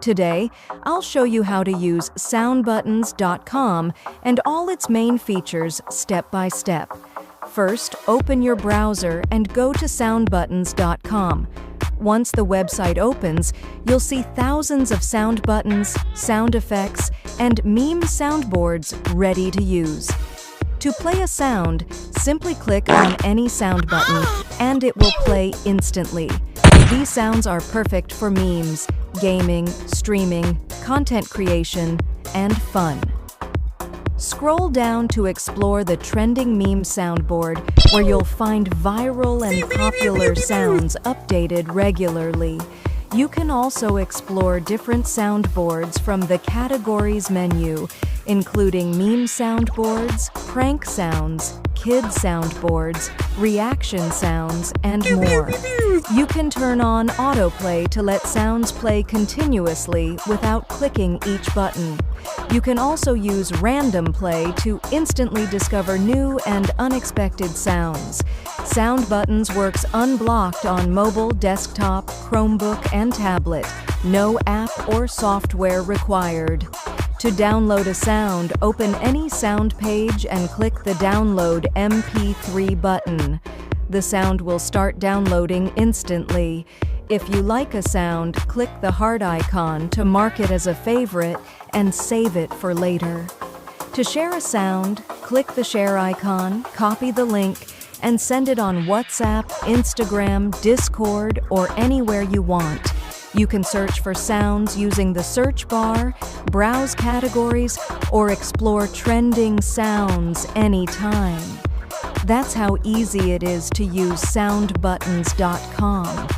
Today, I'll show you how to use soundbuttons.com and all its main features step by step. First, open your browser and go to soundbuttons.com. Once the website opens, you'll see thousands of sound buttons, sound effects, and meme soundboards ready to use. To play a sound, simply click on any sound button and it will play instantly. These sounds are perfect for memes, gaming, streaming, content creation, and fun. Scroll down to explore the trending meme soundboard, where you'll find viral and popular sounds updated regularly. You can also explore different soundboards from the categories menu, including meme soundboards, prank sounds, kid soundboards, reaction sounds, and more. You can turn on autoplay to let sounds play continuously without clicking each button. You can also use random play to instantly discover new and unexpected sounds. Sound Buttons works unblocked on mobile, desktop, Chromebook, and tablet. No app or software required. To download a sound, open any sound page and click the Download MP3 button. The sound will start downloading instantly. If you like a sound, click the heart icon to mark it as a favorite and save it for later. To share a sound, click the share icon, copy the link, and send it on WhatsApp, Instagram, Discord, or anywhere you want. You can search for sounds using the search bar, browse categories, or explore trending sounds anytime. That's how easy it is to use soundbuttons.com.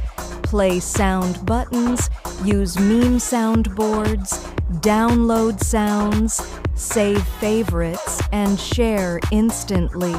Play sound buttons, use meme soundboards, download sounds, save favorites, and share instantly.